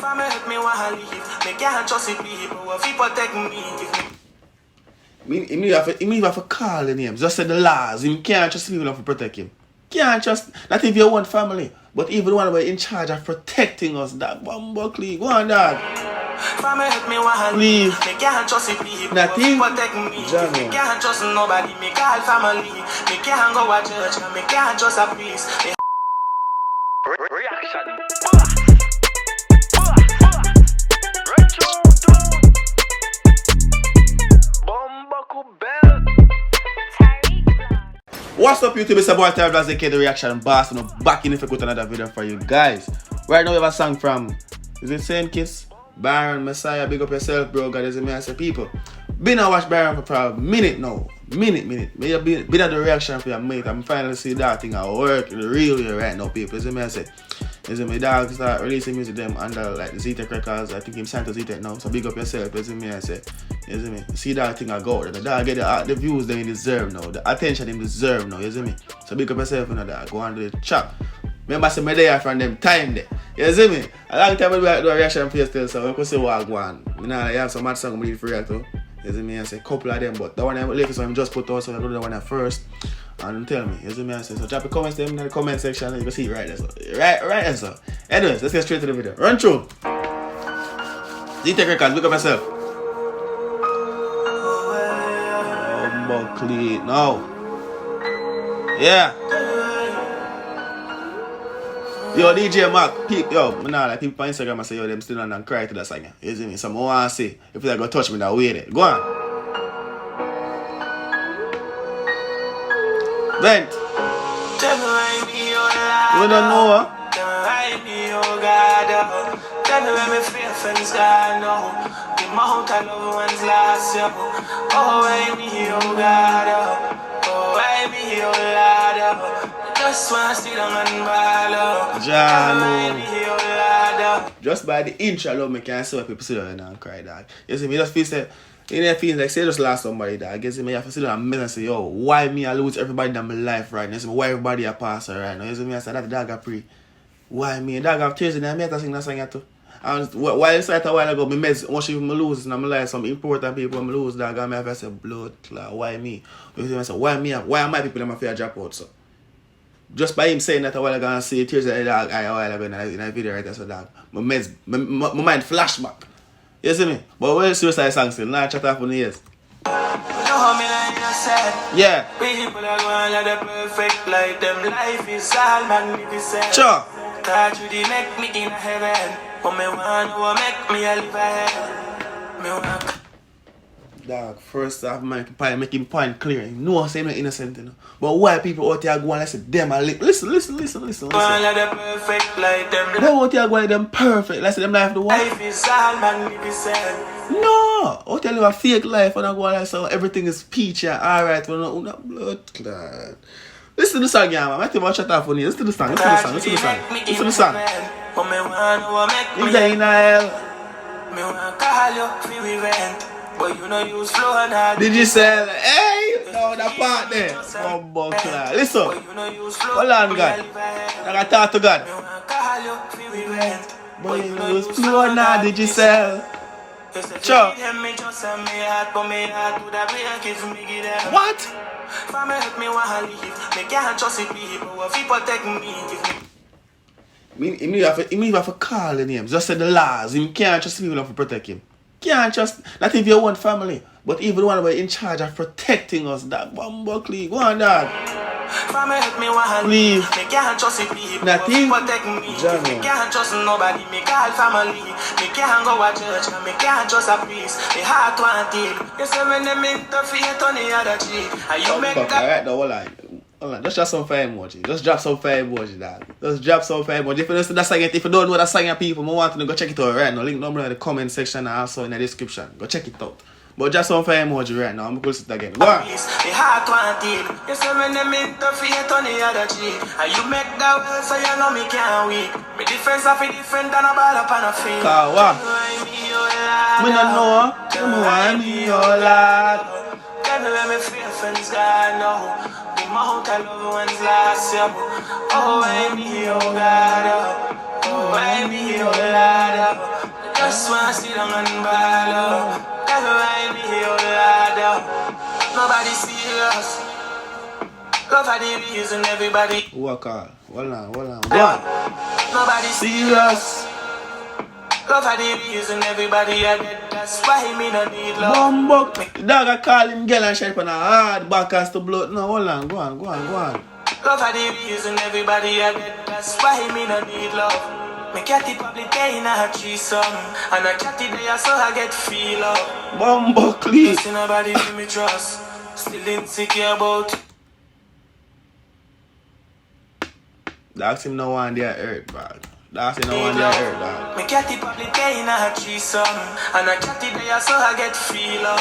Family help me want to leave. Me can't trust the people. If people protect me. He have to call the names. Just say the laws. He can't trust people enough to protect him. Can't trust, not if you want family, but even the one who are in charge of protecting us. That Buckley, go on, dog. Family help me want to leave. Me can't trust the people. Nothing. Protect me. Me can't trust nobody. Me call family. Me can't go to church. Me can't trust a priest. Reaction. What's up YouTube, it's your boy Tyler as the reaction boss, and I'm back in with another video for you guys. Right now we have a song from, is it Saint Kiss? Byron Messia, big up yourself bro, God is a massive people. Been a watch Byron for a minute now. Minute. May have been at the reaction for your mate. I'm finally see that thing at work in the real way right now, people. Is it me I say? Is it my dog start releasing music them under like the Z-Tech records? I think him signed to Z-Tech now, so big up yourself, is it me I say? Is it me? See that thing I go, the dog get the views they deserve now, the attention they deserve now, is it me? So big up yourself, you know that. Go on to the chat. Remember say me there from them time there. You see me? A long time we do a reaction for still, so we can say what go on. You know, I have some mad song we need for react to. You see me? I say a couple of them, but the one I'm latest one just put out, so I go to the one at first. And tell me, you see me? I say, so drop your comments them in the comment section and you can see it right there. So. Right there, so. Anyways, let's get straight to the video. Run through. Z-Tech records, look up yourself. Oh, Buckley, no. Yeah. Yo, DJ Mac, yo, nah, like people on Instagram I say, yo, them still on and cry to that song. You see me? So I want to say, if they go touch me, that way there. Go on. Vent. You don't know what? Tell me where my fear friends gone now. The amount of loved ones lost you. Oh, why me, oh God. Oh, why me, oh Lord. Just want to sit down and ball up. Just by the inch alone, I can't see why people sit down and cry, dog. You see me, just feel say, in their feelings like say just lost somebody, dog. I guess me have to sit down and and say, yo, why me I lose everybody in my life right now? You see me, why everybody a passer right now? You see me, I said that dog a pray. Why me? Dog have tears in their mouth, I sing that song too. And while it's like a while ago, me meds, once you lose in my life, some important people when I lose, dog, I have to say blood clot, why me? You see me, I say, why me? Why am I people in my fear drop out, so? Just by him saying that a while ago and see tears in the dog eye a while ago in a video right there, so dog. My mind flashback. You see me? But when suicide song still, now chat off on the ears. Yeah. People are going like the perfect light, them life is all magnificent. Sure. God you did make me in heaven, but me want to make me a live ahead. Me want. Dog, first off, making point clear. You know, say I'm not innocent, you know. But why people out there going like say them are listen. Listen. Them out there going them perfect. Like say them life the one. Life is all magnificent. No, I'll tell you a fake life and I go like so everything is peachy and alright. We're not blood clot. Listen to the song, yeah, man. I think I'll shut off on you. Listen to the song. Listen to the song. If they in hell. But you know you flow and hard. Did you say, hey? No, that part there. Listen. Hold on, God. I gotta talk to God. But you know you flow and hard. Did you say? Sure. What? Family help me want to leave. Me can't trust the people. If people protect me. He have to call the names. Just say the laws. He can't trust people enough to protect him. Can't trust, not if you want family, but even the one who are in charge of protecting us. That Buckley, go on, dog. Family help me want to leave. Me can't trust the people. Nothing. Protect me. Me can't trust nobody. Me call family. Me can't go to church. Me can't trust a priest. Me heart want it. You say when them interfere on the other cheek. And you make that. Alright, now hold on. Just drop some fire emoji. Just drop some fire emoji, dog. Just drop some fire emoji. If you listen to that song, if you don't know that song, people, I want to go check it out right now. Link number in the comment section and also in the description. Go check it out. But just some fire emoji right now. I'm going to listen to it again. Go on. The heart want it. You say when them interfere on the other cheek. And you make that well so you know me can't weak. Me difference of it different than a ball up on a field. What? Me don't know. Tell me why me your lad. Tell me where my fear friends gone now. The amount of loved ones lost you. Oh, why me, oh God. Oh, why me, oh Lord. just wanna sit down and ball out. Never mind me, oh Lord. Nobody serious. Love for the reason everybody. Walk on. Hold on. Go on. Nobody serious. Love for the reason everybody I get. That's why me no need love. Bumbo. The dog I call him girl and shape on a hard back as to blood. No, hold on. Go on. Love for the reason everybody I get. That's why me no need love. Me catty probably day in a threesome. And I catty there so I get feel up. Bumbo clean. See nobody give me trust. Still insecure about. That's him no one there hurt, bro. That's him no one there hurt, dog. Me catty probably day in a threesome. And I catty there so I get feel up.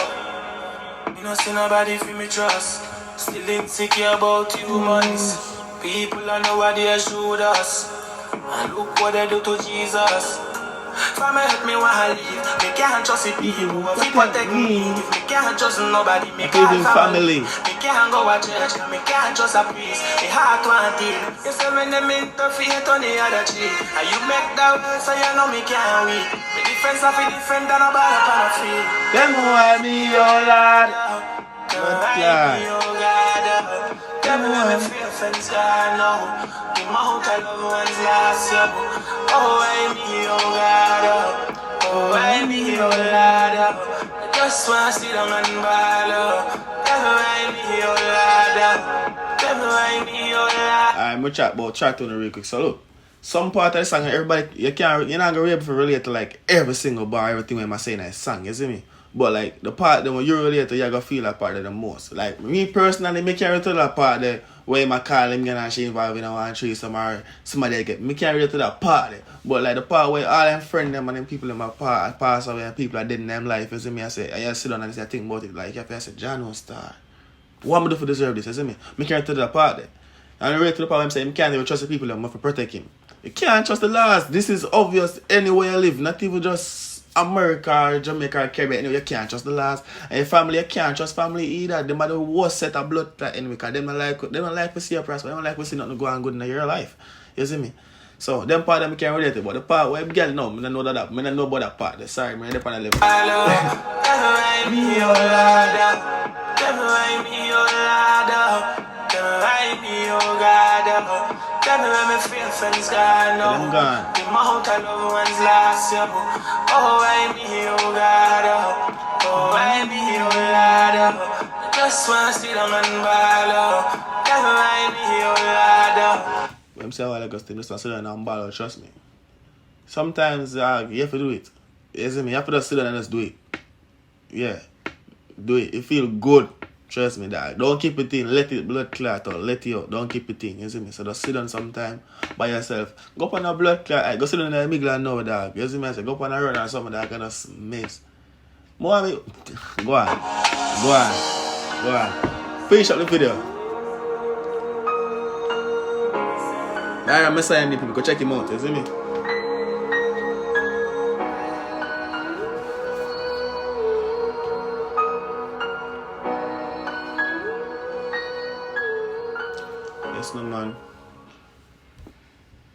Me no see nobody for me trust. Still insecure about humans. People I know what they shoot us. And look what they do to Jesus. Family help me while I leave. Me can't trust the people. If protect me. If me can't trust nobody, me can't family. Me can't go to church. Me can't trust a priest. Me heart want it. You say when them interfere on the other cheek. And you make that way so you know me can't wait. Me difference of it different than a ball upon a field. Them who me, oh Lord. Them who me feel friends gone now. The mouth I love ones last year. Oh, why me, oh God. Oh, why me, oh Lord. I just wanna sit down and ball out. Tell me why me, oh Lord. Tell me why me, oh Lord. I'm gonna chat about track to real quick. So look, some part of the song, everybody, you're not gonna be able to relate to like every single bar, everything when I'm saying that song, you see me? But like the part that when you relate to, you're gonna feel that part of the most. Like me personally, me can't relate to that part that where I call him and she involved in a one tree somebody get me can't relate to that part. But like the part where all them friends them and them people in my part pass away and people that did in them life, you see me, I say, I just sit down and say, I think about it, like if I say, John won't start. What am I do for deserve this, you see me? Me can't relate to that part there. And I relate to the part where I'm saying, I can't even trust the people that must protect him. You can't trust the laws. This is obvious anywhere you live, not even just America or Jamaica or Caribbean. Anyway, you can't trust the laws. And your family, you can't trust family either. They are the worst set of blood clot anyway, because they don't like to see a prosper. They don't like to see nothing go on good in your life. You see me? So, them part them can't relate to, but the part where I'm getting no, I don't know that. I don't know about that part. Sorry, man, they're on the level. Tell me when me feel friends gone now. The mouth I love ones last year. Oh, why me, oh God. Oh, why me, oh Lord. I just wanna sit down and ball out. Tell me why me, oh Lord. I'm saying all I got to just sit down and ball out, trust me. Sometimes you have to do it. You see me? You have to just sit down and just do it. Yeah. Do it. It feel good. Trust me, dog. Don't keep it in. Let it blood clot or let it out. Don't keep it in. You see me? So just sit down sometime by yourself. Go up on a blood clot. Go sit down in the middle and now, dog. You see me? I say, go up on a run or something that I can just miss. More me. Go on. Finish up the video. Byron Messia and the people. Go check him out. You see me? Yes, no man.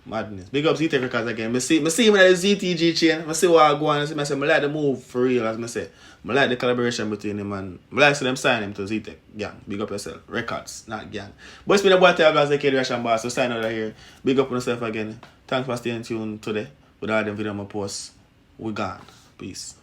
Madness. Big up ZT Records again. I see me at the ZTG chain. I see what I go on. I say, I like the move for real, as I say. I like the collaboration between him and I like to see them sign him to ZT gang. Big up yourself. Records, not gang. But it's been a boy tell guys the Reaction Boss. So sign out of here. Big up on yourself again. Thanks for staying tuned today. With all them videos I post. We gone. Peace.